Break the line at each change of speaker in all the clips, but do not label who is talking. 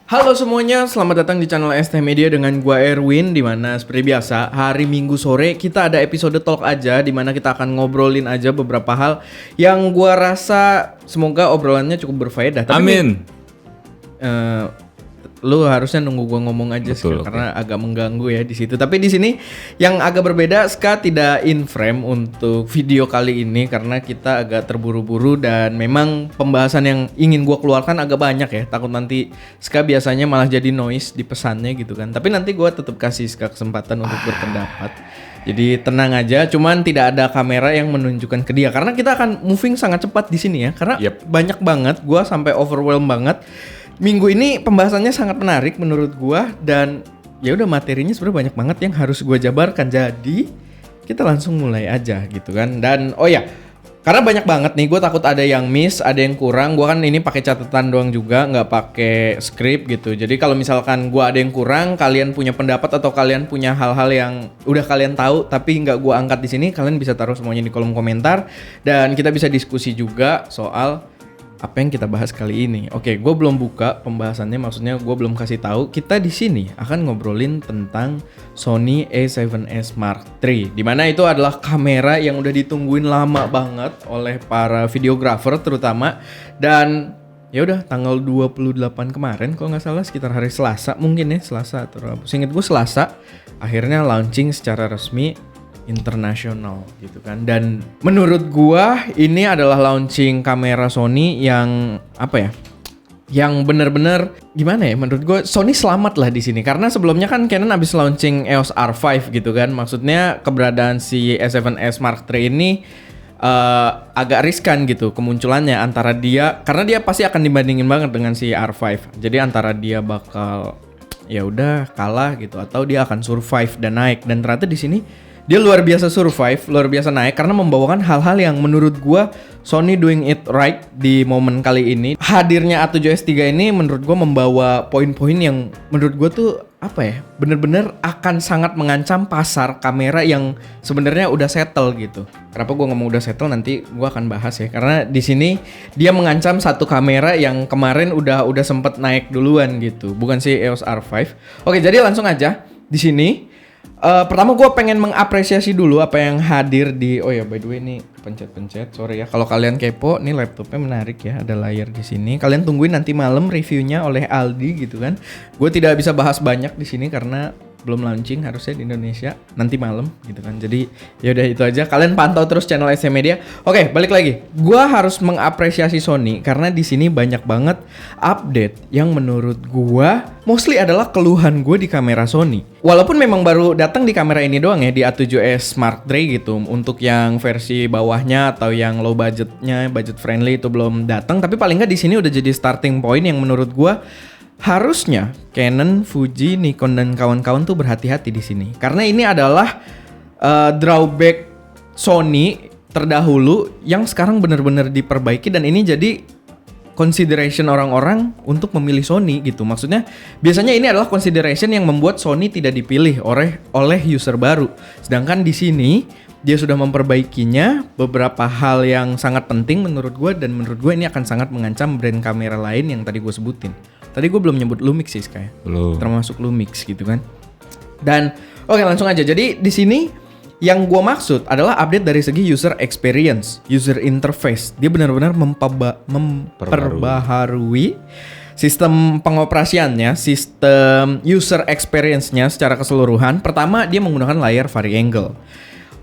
Halo semuanya, selamat datang di channel ST Media dengan gua Erwin. Dimana seperti biasa hari Minggu sore kita ada episode talk aja, dimana kita akan ngobrolin aja beberapa hal yang gua rasa semoga obrolannya cukup berfaedah.
Amin.
Lu harusnya nunggu gua ngomong aja sih,
Betul,
karena agak mengganggu ya di situ. Tapi di sini yang agak berbeda, Ska tidak in frame untuk video kali ini karena kita agak terburu-buru dan memang pembahasan yang ingin gua keluarkan agak banyak ya. Takut nanti Ska biasanya malah jadi noise di pesannya gitu kan. Tapi nanti gua tetap kasih Ska kesempatan untuk berpendapat. Jadi tenang aja, cuman tidak ada kamera yang menunjukkan ke dia karena kita akan moving sangat cepat di sini ya. Karena banyak banget, gua sampai overwhelm banget. Minggu ini pembahasannya sangat menarik menurut gua dan ya udah materinya sebenarnya banyak banget yang harus gua jabarkan. Jadi kita langsung mulai aja gitu kan. Dan oh ya, karena banyak banget nih, gua takut ada yang miss, ada yang kurang. Gua kan ini pakai catatan doang juga, nggak pakai skrip gitu. Jadi kalau misalkan gua ada yang kurang, kalian punya pendapat atau kalian punya hal-hal yang udah kalian tahu tapi nggak gua angkat di sini, kalian bisa taruh semuanya di kolom komentar dan kita bisa diskusi juga soal apa yang kita bahas kali ini. Oke, gue belum buka pembahasannya, maksudnya gue belum kasih tahu. Kita di sini akan ngobrolin tentang Sony A7S Mark III, dimana itu adalah kamera yang udah ditungguin lama banget oleh para videografer terutama. Dan ya udah tanggal 28 kemarin kalau nggak salah, sekitar hari Selasa mungkin ya, Selasa atau seinget gue Selasa, akhirnya launching secara resmi internasional gitu kan. Dan menurut gua ini adalah launching kamera Sony yang apa ya, yang bener-bener gimana ya, menurut gua Sony selamat lah di sini karena sebelumnya kan Canon abis launching EOS R5 gitu kan. Maksudnya keberadaan si A7S Mark III ini agak riskan gitu kemunculannya antara dia, karena dia pasti akan dibandingin banget dengan si R5. Jadi antara dia bakal ya udah kalah gitu atau dia akan survive dan naik. Dan ternyata di sini dia luar biasa survive, luar biasa naik karena membawakan hal-hal yang menurut gua Sony doing it right di momen kali ini. Hadirnya A7S III ini menurut gua membawa poin-poin yang menurut gua tuh apa ya, bener-bener akan sangat mengancam pasar kamera yang sebenarnya udah settle gitu. Kenapa gua ngomong udah settle, nanti gua akan bahas ya. Karena di sini dia mengancam satu kamera yang kemarin udah sempet naik duluan gitu, bukan si EOS R5. Oke, jadi langsung aja di sini. Pertama gue pengen mengapresiasi dulu apa yang hadir di, oh ya by the way ini pencet-pencet, sorry ya kalau kalian kepo, nih laptopnya menarik ya, ada layar di sini. Kalian tungguin nanti malam reviewnya oleh Aldi gitu kan. Gue tidak bisa bahas banyak di sini karena belum launching harusnya di Indonesia nanti malam gitu kan. Jadi ya udah itu aja. Kalian pantau terus channel ST Media. Oke, balik lagi. Gua harus mengapresiasi Sony karena di sini banyak banget update yang menurut gua mostly adalah keluhan gue di kamera Sony. Walaupun memang baru datang di kamera ini doang ya, di A7S Mark III gitu. Untuk yang versi bawahnya atau yang low budgetnya, budget friendly itu belum datang, tapi paling nggak di sini udah jadi starting point yang menurut gua harusnya Canon, Fuji, Nikon dan kawan-kawan tuh berhati-hati di sini. Karena ini adalah drawback Sony terdahulu yang sekarang benar-benar diperbaiki dan ini jadi consideration orang-orang untuk memilih Sony gitu. Maksudnya biasanya ini adalah consideration yang membuat Sony tidak dipilih oleh user baru. Sedangkan di sini dia sudah memperbaikinya, beberapa hal yang sangat penting menurut gue, dan menurut gue ini akan sangat mengancam brand kamera lain yang tadi gue sebutin. Tadi gue belum nyebut Lumix sih, kayak termasuk Lumix gitu kan. Dan oke, langsung aja. Jadi di sini yang gue maksud adalah update dari segi user experience, user interface. Dia benar-benar memperbaharui sistem pengoperasiannya, sistem user experience-nya secara keseluruhan. Pertama, dia menggunakan layar vari-angle.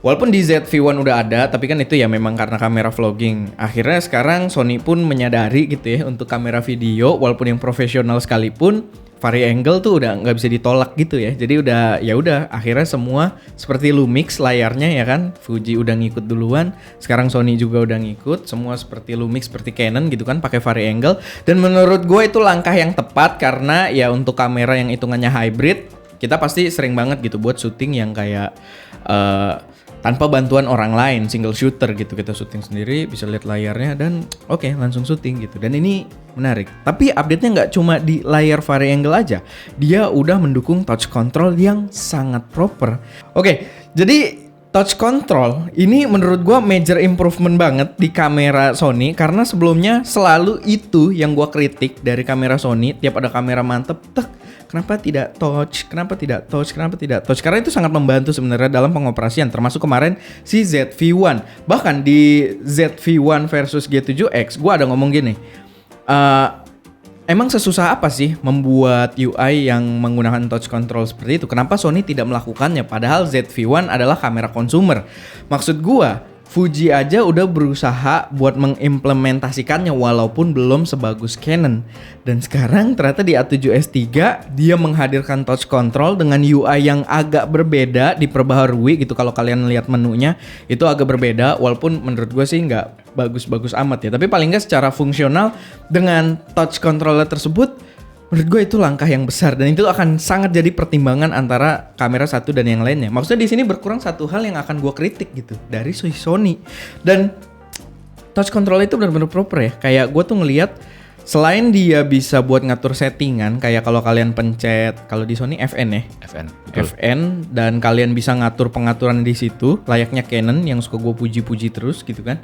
Walaupun di ZV-1 udah ada, tapi kan itu ya memang karena kamera vlogging. Akhirnya sekarang Sony pun menyadari gitu ya, untuk kamera video walaupun yang profesional sekalipun vari-angle tuh udah nggak bisa ditolak gitu ya. Jadi udah ya udah akhirnya semua seperti Lumix layarnya ya kan. Fuji udah ngikut duluan, sekarang Sony juga udah ngikut. Semua seperti Lumix, seperti Canon gitu kan, pakai vari-angle. Dan menurut gue itu langkah yang tepat karena ya untuk kamera yang hitungannya hybrid, kita pasti sering banget gitu buat syuting yang kayak tanpa bantuan orang lain, single shooter gitu, kita syuting sendiri, bisa lihat layarnya dan oke, langsung syuting gitu. Dan ini menarik. Tapi update-nya nggak cuma di layar vari-angle aja, dia udah mendukung touch control yang sangat proper. Oke, jadi touch control ini menurut gua major improvement banget di kamera Sony, karena sebelumnya selalu itu yang gua kritik dari kamera Sony. Tiap ada kamera mantep, kenapa tidak touch, karena itu sangat membantu sebenarnya dalam pengoperasian, termasuk kemarin si ZV-1. Bahkan di ZV-1 versus G7X gua ada ngomong gini, emang sesusah apa sih membuat UI yang menggunakan touch control seperti itu? Kenapa Sony tidak melakukannya? Padahal ZV-1 adalah kamera konsumer. Maksud gua, Fuji aja udah berusaha buat mengimplementasikannya walaupun belum sebagus Canon. Dan sekarang ternyata di A7S3 dia menghadirkan touch control dengan UI yang agak berbeda, diperbaharui gitu. Kalau kalian lihat menunya itu agak berbeda, walaupun menurut gue sih nggak bagus-bagus amat ya. Tapi paling nggak secara fungsional dengan touch controller tersebut, menurut gue itu langkah yang besar dan itu akan sangat jadi pertimbangan antara kamera satu dan yang lainnya. Maksudnya di sini berkurang satu hal yang akan gue kritik gitu dari Sony. Dan touch control itu benar-benar proper ya. Kayak gue tuh ngelihat selain dia bisa buat ngatur settingan, kayak kalau kalian pencet, kalau di Sony FN ya. FN dan kalian bisa ngatur pengaturan di situ layaknya Canon yang suka gue puji-puji terus gitu kan.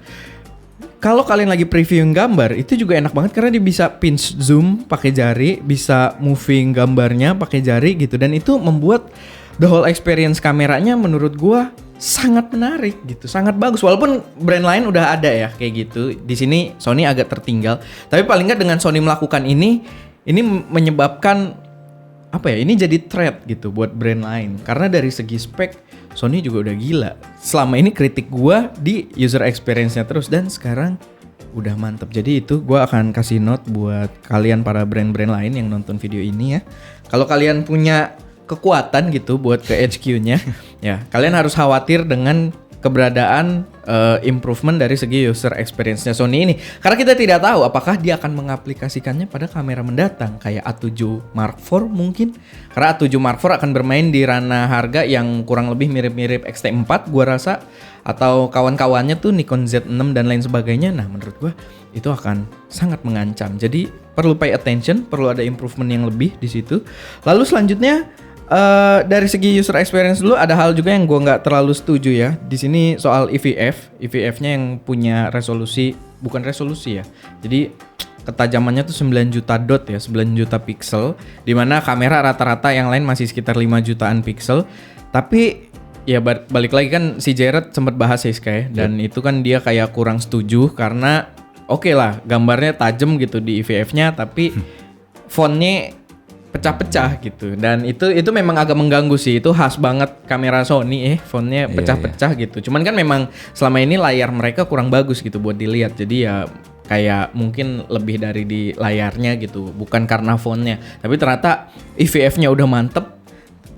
Kalau kalian lagi previewing gambar, itu juga enak banget karena dia bisa pinch zoom pakai jari, bisa moving gambarnya pakai jari gitu, dan itu membuat the whole experience kameranya menurut gua sangat menarik gitu, sangat bagus. Walaupun brand lain udah ada ya kayak gitu. Di sini Sony agak tertinggal, tapi paling nggak dengan Sony melakukan ini menyebabkan apa ya? Ini jadi threat gitu buat brand lain karena dari segi spek Sony juga udah gila. Selama ini kritik gua di user experience-nya terus dan sekarang udah mantep. Jadi itu gua akan kasih note buat kalian para brand-brand lain yang nonton video ini ya. Kalau kalian punya kekuatan gitu buat ke HQ-nya, ya kalian harus khawatir dengan keberadaan improvement dari segi user experience-nya Sony ini. Karena kita tidak tahu apakah dia akan mengaplikasikannya pada kamera mendatang kayak A7 Mark IV mungkin. Karena A7 Mark IV akan bermain di ranah harga yang kurang lebih mirip-mirip X-T4 gua rasa, atau kawan-kawannya tuh Nikon Z6 dan lain sebagainya. Nah, menurut gua itu akan sangat mengancam. Jadi perlu pay attention, perlu ada improvement yang lebih di situ. Lalu selanjutnya dari segi user experience dulu ada hal juga yang gue nggak terlalu setuju ya. Di sini soal EVF-nya yang punya resolusi, bukan resolusi ya. Jadi ketajamannya tuh 9 juta dot ya, 9 juta pixel. Dimana kamera rata-rata yang lain masih sekitar 5 jutaan pixel. Tapi ya balik lagi kan si Jared sempat bahas ya Sky, dan itu kan dia kayak kurang setuju karena oke lah gambarnya tajam gitu di EVF-nya, tapi fontnya pecah-pecah gitu, dan itu memang agak mengganggu sih. Itu khas banget kamera Sony fontnya pecah-pecah gitu. Cuman kan memang selama ini layar mereka kurang bagus gitu buat dilihat, jadi ya kayak mungkin lebih dari di layarnya gitu, bukan karena fontnya. Tapi ternyata EVF-nya udah mantep,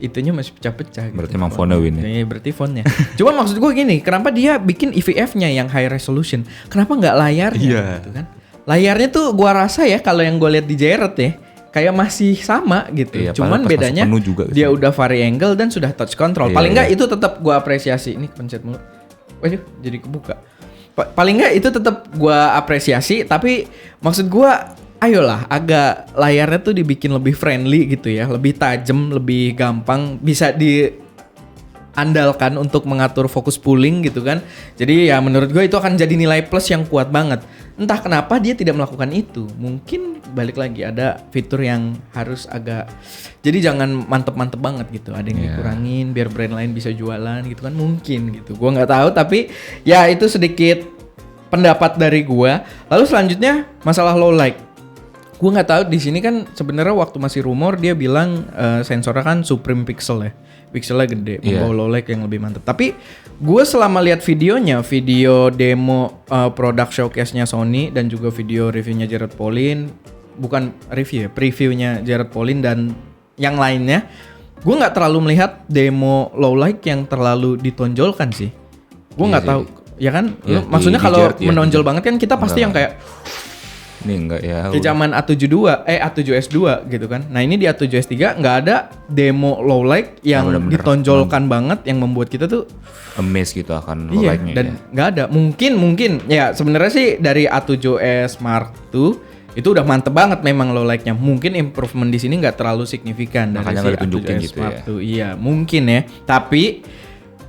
itunya masih pecah-pecah gitu.
Berarti emang fontnya win ya?
Iya, berarti fontnya. Cuman maksud gue gini, kenapa dia bikin EVF-nya yang high resolution? Kenapa nggak layarnya gitu kan? Layarnya tuh gua rasa ya kalau yang gue lihat di Jared ya kayak masih sama gitu.
Iya,
cuman bedanya
juga
dia udah vari angle dan sudah touch control. Paling nggak itu tetap gua apresiasi. Ini kepencet mulu. Waduh, jadi kebuka. Paling nggak itu tetap gua apresiasi, tapi maksud gua ayolah agak layarnya tuh dibikin lebih friendly gitu ya, lebih tajam, lebih gampang, bisa diandalkan untuk mengatur fokus pulling gitu kan. Jadi ya menurut gue itu akan jadi nilai plus yang kuat banget. Entah kenapa dia tidak melakukan itu. Mungkin balik lagi ada fitur yang harus agak, jadi jangan mantep-mantep banget gitu. Ada yang dikurangin biar brand lain bisa jualan gitu kan, mungkin gitu. Gue nggak tahu, tapi ya itu sedikit pendapat dari gue. Lalu selanjutnya masalah low light. Gue nggak tahu di sini kan sebenarnya waktu masih rumor dia bilang sensornya kan Supreme Pixel ya, pixelnya gede, membawa low light yang lebih mantap. Tapi gue selama lihat videonya, video demo produk showcase-nya Sony dan juga video reviewnya Jared Polin, bukan review ya, previewnya Jared Polin dan yang lainnya, gue nggak terlalu melihat demo low light yang terlalu ditonjolkan sih. Gue nggak tahu, ya kan? Maksudnya kalau menonjol banget kan kita pasti yang kayak
ini enggak ya.
Di zaman A7S2 gitu kan. Nah, ini di A7S3 enggak ada demo low light yang ditonjolkan banget yang membuat kita tuh
amazed gitu akan low lightnya.
Dan enggak ada. Mungkin ya sebenarnya sih dari A7S Mark II itu udah mantep banget memang low lightnya. Mungkin improvement di sini enggak terlalu signifikan dari si A7S gitu Mark II. Iya, mungkin ya. Tapi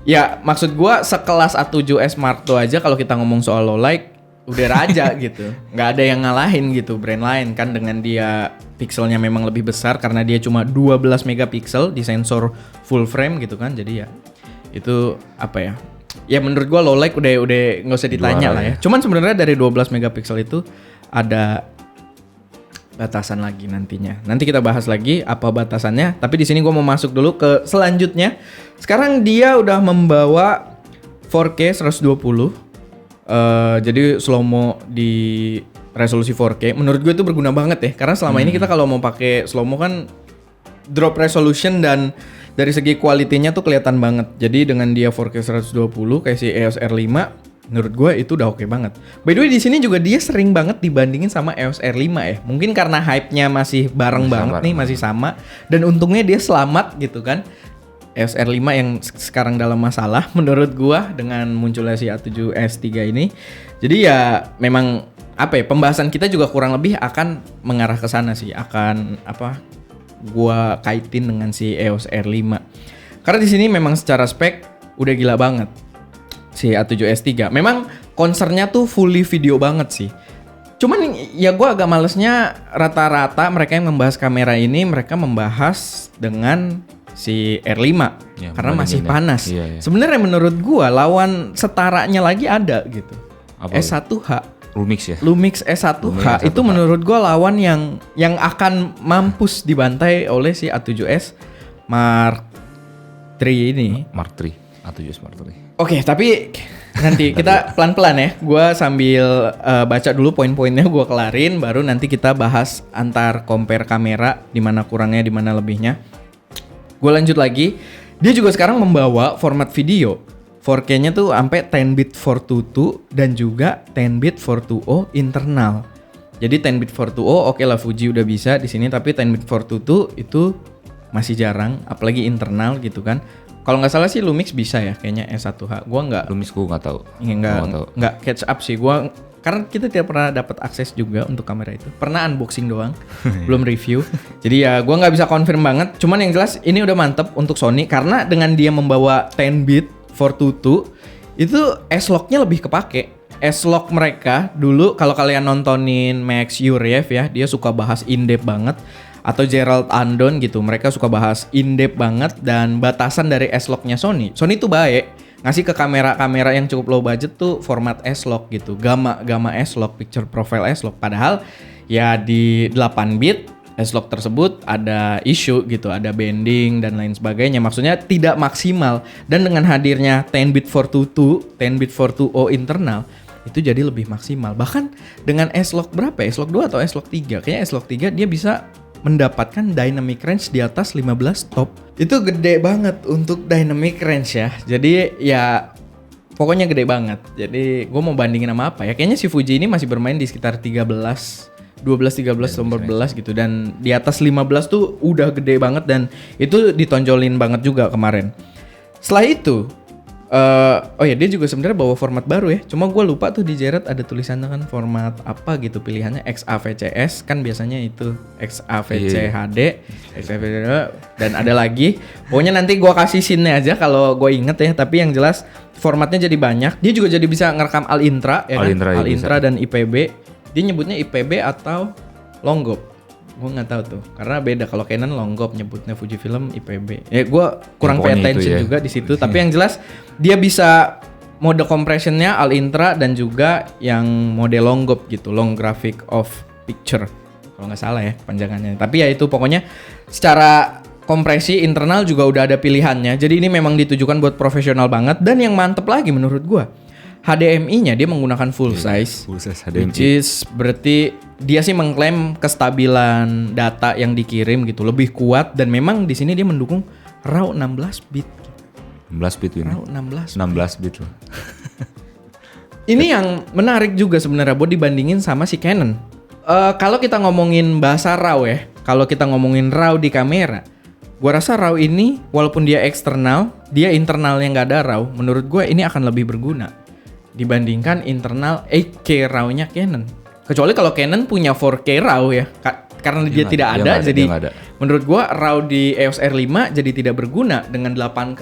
Ya maksud gua sekelas A7S Mark II aja kalau kita ngomong soal low light udah raja gitu. Nggak ada yang ngalahin gitu brand lain kan, dengan dia pixelnya memang lebih besar karena dia cuma 12 megapiksel di sensor full frame gitu kan. Jadi ya itu apa ya? Ya menurut gua low light udah nggak usah ditanya lah ya. Cuman sebenarnya dari 12 megapiksel itu ada batasan lagi nantinya. Nanti kita bahas lagi apa batasannya. Tapi di sini gue mau masuk dulu ke selanjutnya. Sekarang dia udah membawa 4K 120. Jadi slow mo di resolusi 4K. Menurut gue itu berguna banget ya. Karena selama ini kita kalau mau pakai slow mo kan drop resolution dan dari segi kualitinya tuh kelihatan banget. Jadi dengan dia 4K 120 kayak si EOS R5, menurut gue itu udah oke banget. By the way di sini juga dia sering banget dibandingin sama EOS R5 ya. Mungkin karena hype-nya masih bareng banget nih, masih sama. Dan untungnya dia selamat gitu kan. EOS R5 yang sekarang dalam masalah menurut gue dengan munculnya si A7S3 ini. Jadi ya memang apa ya, pembahasan kita juga kurang lebih akan mengarah ke sana sih. Akan apa, gue kaitin dengan si EOS R5. Karena di sini memang secara spek udah gila banget. Si A7S3 memang concernnya tuh fully video banget sih. Cuman ya gue agak malesnya rata-rata mereka yang membahas kamera ini mereka membahas dengan si R5 ya, karena masih panas. Iya. Sebenarnya menurut gue lawan setaranya lagi ada gitu. Apa S1H. Lumix S1H itu menurut gue lawan yang akan mampus dibantai oleh si A7S Mark III ini.
A7S Mark III.
Oke, tapi nanti kita pelan-pelan ya. Gue sambil baca dulu poin-poinnya, gue kelarin, baru nanti kita bahas antar compare kamera, di mana kurangnya, di mana lebihnya. Gue lanjut lagi. Dia juga sekarang membawa format video 4K-nya tuh sampai 10-bit 422 dan juga 10-bit 420 internal. Jadi 10-bit 420 oke lah Fuji udah bisa di sini, tapi 10-bit 422 itu masih jarang, apalagi internal gitu kan. Kalau nggak salah sih Lumix bisa ya kayaknya S1H. Gua nggak.
Lumix gua nggak tahu.
Nggak catch up sih. Gua karena kita tidak pernah dapat akses juga untuk kamera itu. Pernah unboxing doang, belum review. Jadi ya gua nggak bisa confirm banget. Cuman yang jelas ini udah mantep untuk Sony karena dengan dia membawa 10-bit 422 itu S-Lock-nya lebih kepake. S-Lock mereka dulu kalau kalian nontonin Max Yuriev ya, dia suka bahas in-depth banget. Atau Gerald Andon gitu, mereka suka bahas in-depth banget dan batasan dari S-Lock-nya Sony tuh baik, ngasih ke kamera-kamera yang cukup low budget tuh format S-Lock gitu, gamma S-Lock, picture profile S-Lock. Padahal ya di 8-bit S-Lock tersebut ada issue gitu, ada bending dan lain sebagainya, maksudnya tidak maksimal. Dan dengan hadirnya 10-bit 422, 10-bit 420 internal, itu jadi lebih maksimal. Bahkan dengan S-Lock berapa ya? S-Lock 2 atau S-Lock 3? Kayaknya S-Lock 3 dia bisa mendapatkan dynamic range di atas 15 top. Itu gede banget untuk dynamic range ya. Jadi ya pokoknya gede banget. Jadi gue mau bandingin sama apa ya? Kayaknya si Fuji ini masih bermain di sekitar 13, 12, 13, 14 gitu. Dan di atas 15 tuh udah gede banget dan itu ditonjolin banget juga kemarin. Setelah itu oh ya dia juga sebenarnya bawa format baru ya. Cuma gue lupa tuh di Jared ada tulisannya kan format apa gitu pilihannya, XAVCS kan biasanya itu XAVC HD, XAVC dan ada lagi. Pokoknya nanti gue kasih scene-nya aja kalau gue inget ya. Tapi yang jelas formatnya jadi banyak. Dia juga jadi bisa ngerekam Al Intra ya kan? Al Intra dan IPB. Dia nyebutnya IPB atau Longgop. Gue nggak tahu tuh, karena beda. Kalau Canon Longgop nyebutnya, Fujifilm IPB. Ya gue kurang pay attention ya juga di situ. Tapi yang jelas dia bisa mode compressionnya Al Intra dan juga yang mode Longgop gitu, Long Graphic of Picture kalau nggak salah ya panjangannya. Tapi ya itu pokoknya secara kompresi internal juga udah ada pilihannya. Jadi ini memang ditujukan buat profesional banget. Dan yang mantep lagi menurut gue, HDMI-nya dia menggunakan full size HDMI. Which is berarti dia sih mengklaim kestabilan data yang dikirim gitu lebih kuat, dan memang di sini dia mendukung RAW 16 bit.
16 bit ini.
RAW 16
bit loh.
Ini yang menarik juga sebenarnya buat dibandingin sama si Canon. Kalau kita ngomongin bahasa RAW ya, kalau kita ngomongin RAW di kamera, gua rasa RAW ini walaupun dia eksternal, dia internalnya nggak ada RAW. Menurut gua ini akan lebih berguna dibandingkan internal 8K RAW-nya Canon. Kecuali kalau Canon punya 4K RAW ya. Karena dia tidak ada, jadi menurut gua RAW di EOS R5 jadi tidak berguna dengan 8K.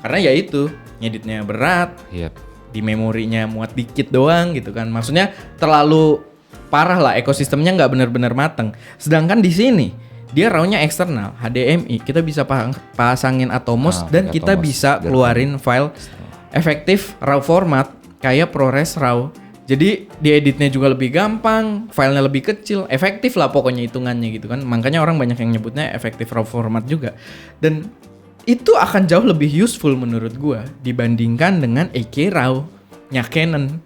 Karena ya itu, ngeditnya berat,
Yap.
di memorinya muat dikit doang gitu kan. Maksudnya terlalu parah lah, ekosistemnya nggak benar-benar mateng. Sedangkan di sini dia RAW-nya eksternal, HDMI, kita bisa pasangin Atomos dan kita
Atomos.
bisa keluarin file efektif RAW format kayak ProRes RAW. Jadi dieditnya juga lebih gampang, filenya lebih kecil, efektif lah pokoknya hitungannya gitu kan. Makanya orang banyak yang nyebutnya efektif RAW format juga. Dan itu akan jauh lebih useful menurut gua dibandingkan dengan 8K RAW-nya Canon.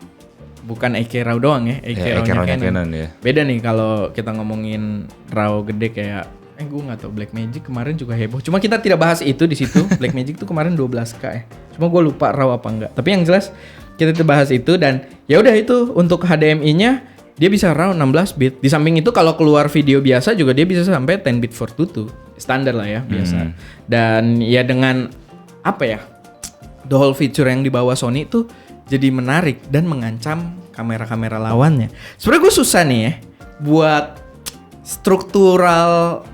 Bukan 8K RAW doang ya, 8K RAW-nya Canon.
ya.
Beda nih kalau kita ngomongin RAW gede kayak gue nggak tahu, Blackmagic kemarin juga heboh. Cuma kita tidak bahas itu di situ. Blackmagic tuh kemarin 12K ya. Cuma gue lupa RAW apa enggak. Tapi yang jelas kita bahas itu dan ya udah itu untuk HDMI-nya dia bisa RAW 16 bit. Di samping itu kalau keluar video biasa juga dia bisa sampai 10 bit 422. Standar lah ya biasa. Dan ya dengan apa ya? The whole feature yang dibawa Sony itu jadi menarik dan mengancam kamera-kamera lawannya. Sebenarnya gue susah nih ya buat struktural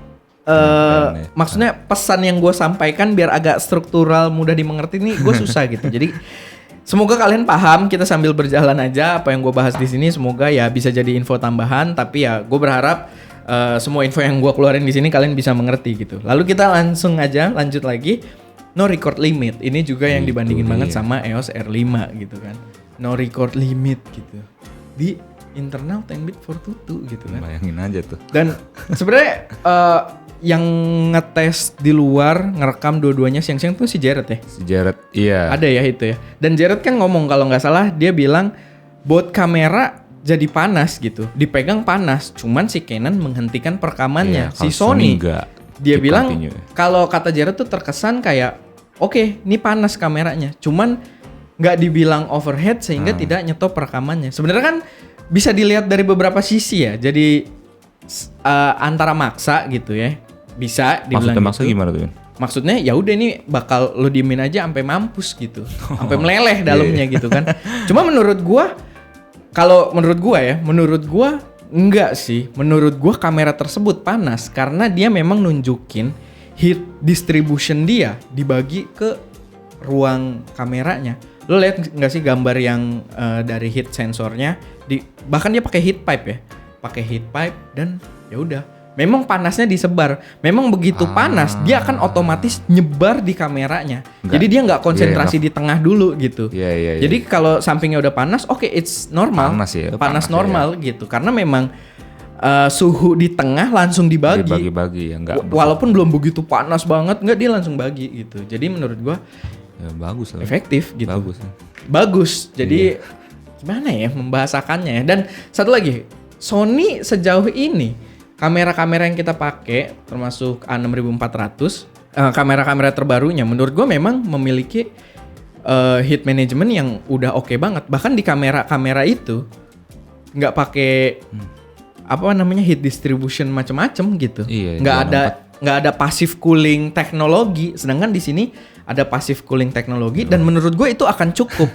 maksudnya pesan yang gue sampaikan biar agak struktural mudah dimengerti nih gue susah gitu. Jadi semoga kalian paham, kita sambil berjalan aja apa yang gue bahas di sini, semoga ya bisa jadi info tambahan. Tapi ya gue berharap semua info yang gue keluarin di sini kalian bisa mengerti gitu. Lalu kita langsung aja lanjut lagi. No record limit, ini juga yang dibandingin banget sama EOS R5 gitu kan. No record limit gitu di internal 10 bit 422 gitu kan.
Bayangin aja tuh.
Dan sebenarnya yang ngetes di luar ngerekam dua-duanya siang-siang tuh si Jared ya.
Si Jared, iya.
Ada ya itu ya. Dan Jared kan ngomong kalau nggak salah dia bilang bot kamera jadi panas gitu, dipegang panas. Cuman si Canon menghentikan perekamannya.
Iya,
Si Sony
enggak.
dia
Keep
bilang
continue.
kalau kata Jared tuh terkesan kayak oke, ini panas kameranya, cuman nggak dibilang overhead sehingga tidak nyetop perekamannya. Sebenarnya kan bisa dilihat dari beberapa sisi ya. Jadi antara maksa gitu ya, bisa dibilang
Maksudnya maksa
gitu.
gimana tuh, Vin?
Maksudnya ya udah ini bakal lo diemin aja sampai mampus gitu, sampai meleleh dalamnya gitu kan. Cuma menurut gua enggak sih. Menurut gua kamera tersebut panas karena dia memang nunjukin heat distribution dia dibagi ke ruang kameranya. Lo lihat nggak sih gambar yang dari heat sensornya? Bahkan dia pakai heat pipe ya, pakai heat pipe dan ya udah. Memang panasnya disebar. Memang begitu panas dia akan otomatis nyebar di kameranya. Jadi dia nggak konsentrasi di tengah dulu gitu.
Iya.
Jadi kalau sampingnya udah panas, oke, it's normal. Panas normal gitu. Karena memang suhu di tengah langsung dibagi.
Dibagi-bagi ya, enggak.
Walaupun belum begitu panas banget, enggak, dia langsung bagi gitu. Jadi menurut gua
Ya, bagus lah.
efektif gitu.
Bagus.
Jadi gimana ya membahasakannya ya. Dan satu lagi, Sony sejauh ini kamera-kamera yang kita pakai termasuk A6400, kamera-kamera terbarunya menurut gue memang memiliki heat management yang udah oke banget. Bahkan di kamera-kamera itu nggak pakai heat distribution macam-macam gitu.
Iya,
nggak ada passive cooling teknologi. Sedangkan di sini ada passive cooling teknologi dan menurut gue itu akan cukup.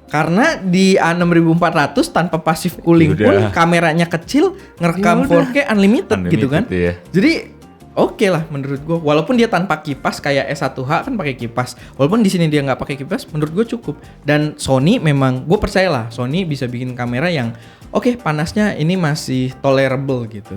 Karena di A6400 tanpa passive cooling pun kameranya kecil, ngerekam 4K unlimited gitu kan.
Iya.
Jadi oke lah menurut gue. Walaupun dia tanpa kipas kayak S1H kan pakai kipas. Walaupun di sini dia nggak pakai kipas, menurut gue cukup. Dan Sony memang, gue percayalah Sony bisa bikin kamera yang oke, panasnya ini masih tolerable gitu.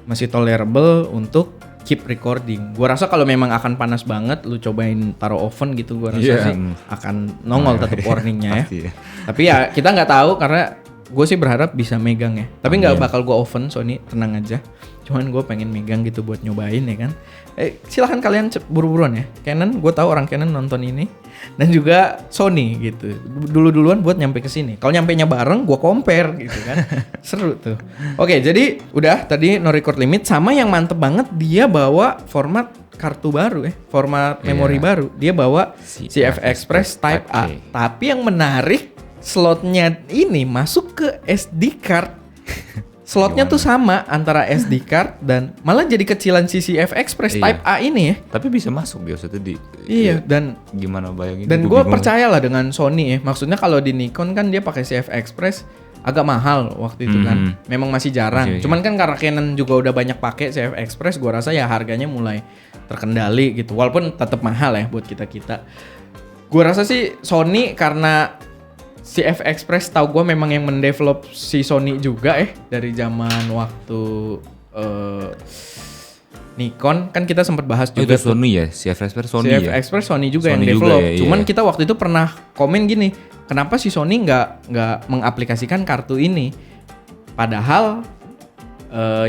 Masih tolerable untuk keep recording. Gua rasa kalau memang akan panas banget, lu cobain taruh oven gitu, gua rasa sih akan nongol tetap warningnya ya. Tapi ya kita nggak tahu karena gue sih berharap bisa megang ya. Tapi nggak bakal gua oven, Sony, tenang aja. Cuman gue pengen megang gitu buat nyobain ya kan. Silahkan kalian buru-buruan ya. Canon, gue tahu orang Canon nonton ini. Dan juga Sony gitu. Duluan buat nyampe ke sini. Kalau nyampenya bareng, gue compare gitu kan. Seru tuh. Oke, jadi udah tadi no record limit. Sama yang mantep banget, dia bawa format kartu baru ya. Format memori baru. Dia bawa CF Express Type A. Tapi yang menarik, slotnya ini masuk ke SD card. Slotnya tuh sama antara SD card dan malah jadi kecilan CF Express Type A ini ya.
Tapi bisa masuk dia di.
Iya, dan
gimana bayangin?
Dan gue percayalah dengan Sony ya. Maksudnya kalau di Nikon kan dia pakai CF Express agak mahal waktu itu kan. Memang masih jarang. Cuman kan karena Canon juga udah banyak pakai CF Express, gue rasa ya harganya mulai terkendali gitu. Walaupun tetap mahal ya buat kita-kita. Gua rasa sih Sony karena si F-Express tahu gua memang yang mendevelop si Sony juga dari zaman waktu Nikon kan kita sempat bahas
Oh,
juga
itu Sony ya, si F-Express Sony
si
ya.
F-Express Sony juga
Sony
yang
juga
develop.
ya, iya.
Cuman kita waktu itu pernah komen gini, kenapa si Sony nggak mengaplikasikan kartu ini, padahal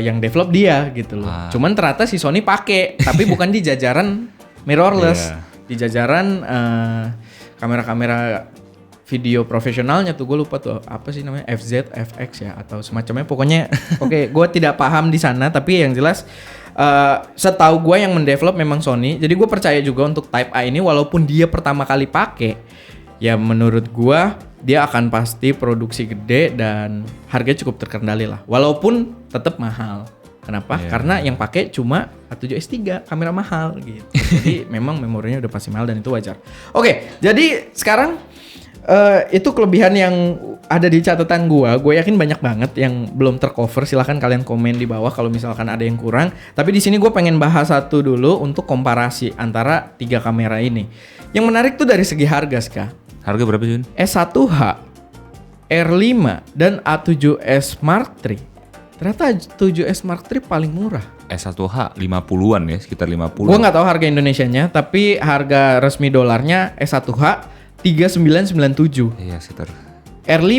yang develop dia gitu loh. Cuman ternyata si Sony pakai, tapi bukan di jajaran mirrorless, di jajaran kamera-kamera video profesionalnya tuh. Gue lupa tuh apa sih namanya, FZ, FX ya atau semacamnya. Pokoknya oke, gue tidak paham di sana, tapi yang jelas setahu gue yang mendevelop memang Sony. Jadi gue percaya juga untuk Type A ini, walaupun dia pertama kali pakai, ya menurut gue dia akan pasti produksi gede dan harganya cukup terkendali lah. Walaupun tetap mahal. Kenapa? Karena yang pakai cuma A7S3, kamera mahal gitu. Jadi memang memorinya udah pasti mahal dan itu wajar. Oke, jadi sekarang itu kelebihan yang ada di catatan gue yakin banyak banget yang belum tercover. Silahkan kalian komen di bawah kalau misalkan ada yang kurang. Tapi di sini gue pengen bahas satu dulu untuk komparasi antara 3 kamera ini. Yang menarik tuh dari segi harga, Ska.
Harga berapa sih?
S1H, R5 dan A7S Mark III. Ternyata A7S Mark III paling murah.
S1H 50-an ya, sekitar 50.
Gue nggak tahu harga Indonesianya, tapi harga resmi dolarnya S1H 3997.
Iya, sekitar.
R5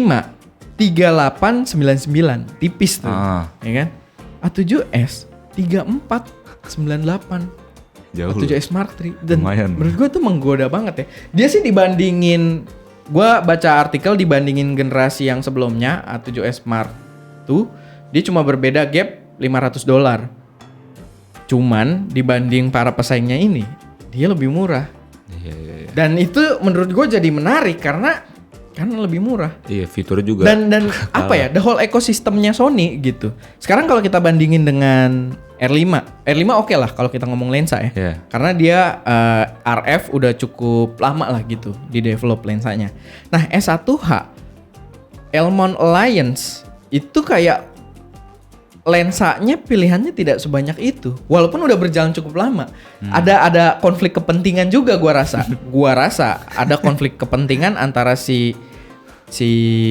3899, tipis tuh. Ya kan? A7S 3498.
Jauh.
A7S Mark III dan
lumayan.
Menurut gue tuh menggoda banget ya. Dia sih dibandingin, gue baca artikel dibandingin generasi yang sebelumnya A7S Mark II, dia cuma berbeda gap $500. Cuman dibanding para pesaingnya ini, dia lebih murah.
Iya.
Dan itu menurut gue jadi menarik karena lebih murah.
Iya, fiturnya juga.
Dan apa ya, the whole ekosistemnya Sony gitu. Sekarang kalau kita bandingin dengan R5 oke lah kalau kita ngomong lensa ya.
Yeah.
Karena dia RF udah cukup lama lah gitu di develop lensanya. Nah S1H Elmon Alliance itu kayak lensanya pilihannya tidak sebanyak itu. Walaupun udah berjalan cukup lama. Ada konflik kepentingan juga gua rasa. Gua rasa ada konflik kepentingan antara si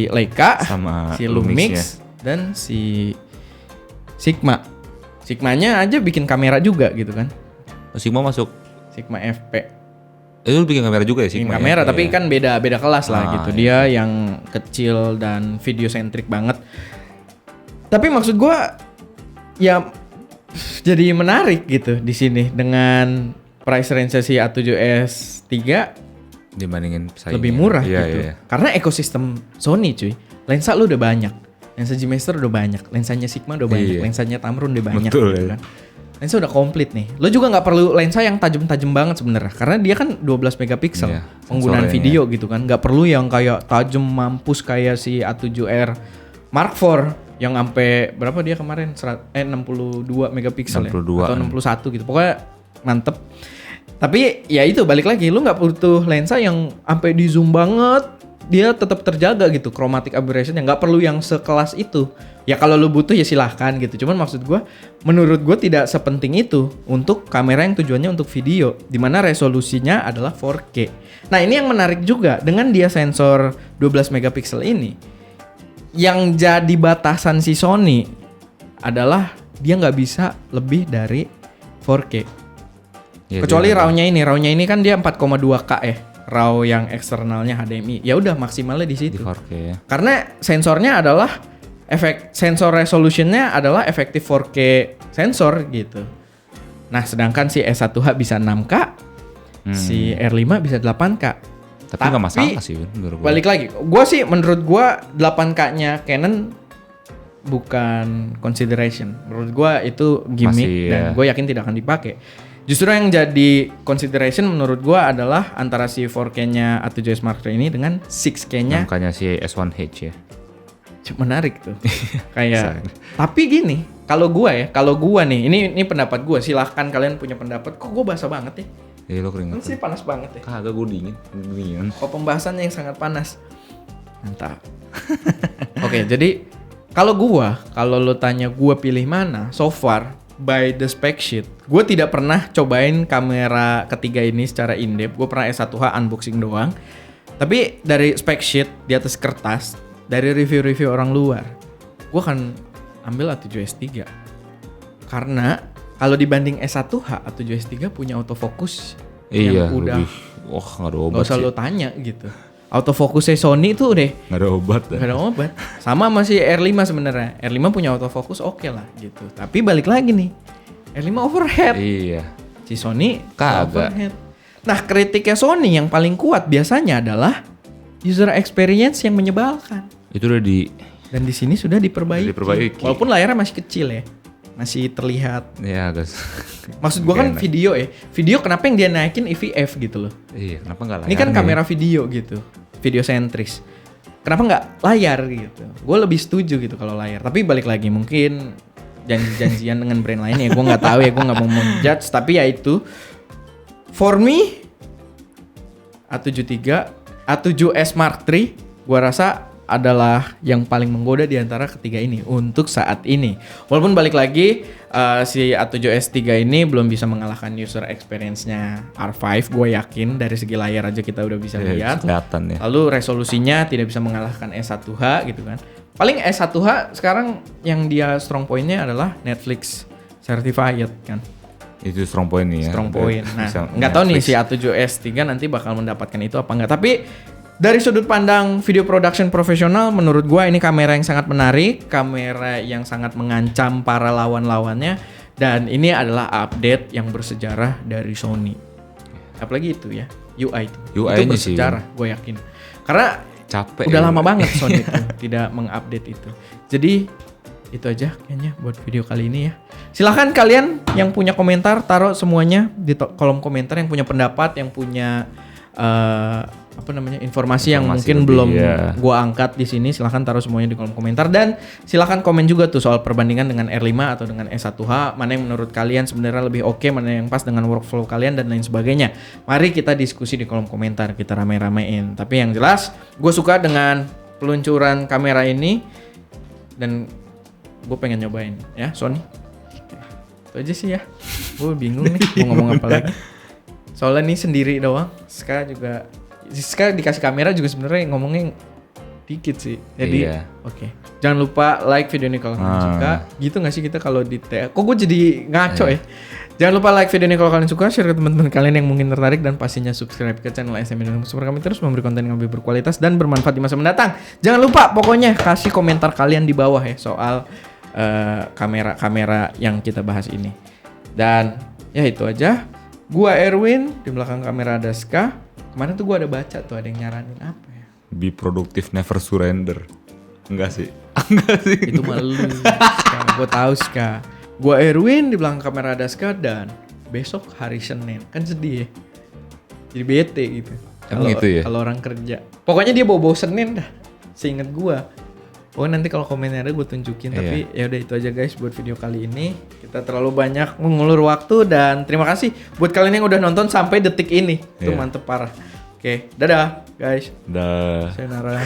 Leica
sama
si Lumix dan si Sigma. Sigmanya aja bikin kamera juga gitu kan.
Sigma masuk
Sigma FP.
Itu bikin kamera juga ya Sigma.
Bikin kamera
ya?
tapi kan beda kelas lah gitu.
Iya.
Dia yang kecil dan video centric banget. Tapi maksud gua ya jadi menarik gitu di sini dengan price range si A7S 3
dibandingin pesaingnya.
lebih murah
Iya,
gitu.
Iya.
Karena ekosistem Sony cuy. Lensa lu udah banyak. Lensa G-Master udah banyak. Lensanya Sigma udah banyak.
Iya.
Lensanya Tamron udah banyak.
Betul,
gitu
ya.
kan. Lensa udah komplit nih. Lo juga nggak perlu lensa yang tajam-tajam banget sebenarnya. Karena dia kan 12 megapiksel
Iya,
penggunaan
sensornya,
video gitu kan. Nggak perlu yang kayak tajam mampus kayak si A7R Mark IV yang sampai berapa dia kemarin 62 megapiksel
62
ya atau 61 gitu. Pokoknya mantep. Tapi ya itu balik lagi, lu nggak butuh lensa yang sampai di zoom banget, dia tetap terjaga gitu chromatic aberration, yang nggak perlu yang sekelas itu. Ya kalau lu butuh ya silahkan gitu. Cuman maksud gue, menurut gue tidak sepenting itu untuk kamera yang tujuannya untuk video, dimana resolusinya adalah 4K. Nah ini yang menarik juga dengan dia sensor 12 megapiksel ini. Yang jadi batasan si Sony adalah dia nggak bisa lebih dari 4K.
Ya,
Kecuali RAW-nya ini kan dia 4,2K ya. RAW yang eksternalnya HDMI. Ya udah maksimalnya di situ.
di 4K ya.
Karena sensornya adalah sensor resolutionnya adalah efektif 4K sensor gitu. Nah, sedangkan si S1H bisa 6K, si R5 bisa 8K.
Tapi nggak masalah sih menurut gue.
Balik lagi, menurut gue 8K-nya Canon bukan consideration. Menurut gue itu gimmick dan gue yakin tidak akan dipakai. Justru yang jadi consideration menurut gue adalah antara si 4K-nya A7S Mark III ini dengan 6K-nya.
Makanya si S1H ya.
Menarik tuh. Kayak tapi gini, kalau gue nih, ini pendapat gue, silahkan kalian punya pendapat. Kok gue basah banget ya?
Iya lo keringetan.
Ini sih panas banget ya.
Kagak, gue dingin.
Oh, pembahasannya yang sangat panas. Mantap. Oke, jadi kalau lo tanya gue pilih mana, so far by the spec sheet. Gue tidak pernah cobain kamera ketiga ini secara in-depth. Gue pernah S1H unboxing doang. Tapi dari spec sheet di atas kertas, dari review-review orang luar, gue akan ambil A7S3. Karena kalau dibanding S1H, A7S3 punya autofocus yang udah
nggak ada obat
gak usah
sih.
lo tanya gitu. Autofocusnya Sony tuh deh
Nggak ada obat.
gak ada obat. Sama masih R5 sebenarnya. R5 punya autofocus oke lah gitu. Tapi balik lagi nih, R5 overhead.
Iya.
Si Sony
Kagak.
overhead. Nah, kritiknya Sony yang paling kuat biasanya adalah user experience yang menyebalkan.
Itu udah
Dan di sini sudah diperbaiki.
Diperbaiki.
Walaupun layarnya masih kecil ya. Masih terlihat.
ya agak.
Maksud gua kan
Enak.
video ya. Video kenapa yang dia naikin EVF gitu loh.
Iya, kenapa nggak layar?
Ini kan kamera video gitu. Video sentris. Kenapa nggak layar gitu? Gue lebih setuju gitu kalau layar. Tapi balik lagi mungkin janji-janjian dengan brand lain ya. Gue nggak tahu ya. Gue nggak mau menjudge. Tapi ya itu. For me, A73, A7S Mark III, gue rasa adalah yang paling menggoda di antara ketiga ini untuk saat ini. Walaupun balik lagi si A7S3 ini belum bisa mengalahkan user experience-nya R5, gue yakin dari segi layar aja kita udah bisa lihat.
Kelihatan ya.
Lalu resolusinya tidak bisa mengalahkan S1H gitu kan. Paling S1H sekarang yang dia strong point-nya adalah Netflix certified kan.
Itu strong point nih ya.
Strong point. Nah,
Bisa
nggak tahu nih
Netflix.
si A7S3 nanti bakal mendapatkan itu apa enggak. Tapi dari sudut pandang video production profesional, menurut gua ini kamera yang sangat menarik, kamera yang sangat mengancam para lawan-lawannya, dan ini adalah update yang bersejarah dari Sony. Apalagi itu ya, UI itu.
UI-nya
Itu
sih,
bersejarah, gue yakin. Karena
capek.
udah
ya.
lama banget Sony itu tidak mengupdate itu. Jadi itu aja kayaknya buat video kali ini ya. Silahkan kalian yang punya komentar taruh semuanya di kolom komentar, yang punya pendapat, yang punya informasi yang mungkin
lebih,
belum
ya.
gua angkat di sini. Silahkan taruh semuanya di kolom komentar, dan silahkan komen juga tuh soal perbandingan dengan R5 atau dengan S1H, mana yang menurut kalian sebenarnya lebih oke, mana yang pas dengan workflow kalian dan lain sebagainya. Mari kita diskusi di kolom komentar, kita rame-ramein. Tapi yang jelas gue suka dengan peluncuran kamera ini dan gue pengen nyobain ya Sony. Itu aja sih ya. Gue bingung nih mau ngomong apa lagi. Soalnya nih sendiri doang. Ska dikasih kamera juga sebenarnya ngomongnya dikit sih. Jadi oke. Jangan lupa like video ini kalau kalian suka. Gitu gak sih kita kalau di Kok gue jadi ngaco ya. Jangan lupa like video ini kalau kalian suka, share ke teman-teman kalian yang mungkin tertarik, dan pastinya subscribe ke channel SM Indonesia supaya kami terus memberi konten yang lebih berkualitas dan bermanfaat di masa mendatang. Jangan lupa pokoknya kasih komentar kalian di bawah ya soal kamera-kamera yang kita bahas ini. Dan ya itu aja. Gua Erwin, di belakang kamera ada Ska. Kemarin tuh gua ada baca tuh, ada yang nyaranin apa ya?
Be productive, never surrender. Enggak sih. Enggak sih.
Itu malu. Ska, gua tahu Ska. Gua Erwin, di belakang kamera ada Ska, dan besok hari Senin. Kan sedih ya. Jadi bete gitu.
Emang itu ya?
Kalau orang kerja. Pokoknya dia bawa Senin dah. Seinget gua. Pokoknya nanti kalau komennya ada gue tunjukin. Tapi ya udah itu aja guys buat video kali ini. Kita terlalu banyak mengulur waktu, dan terima kasih buat kalian yang udah nonton sampai detik ini. Itu mantep parah. Oke, dadah guys.
Dah.
Sayonara.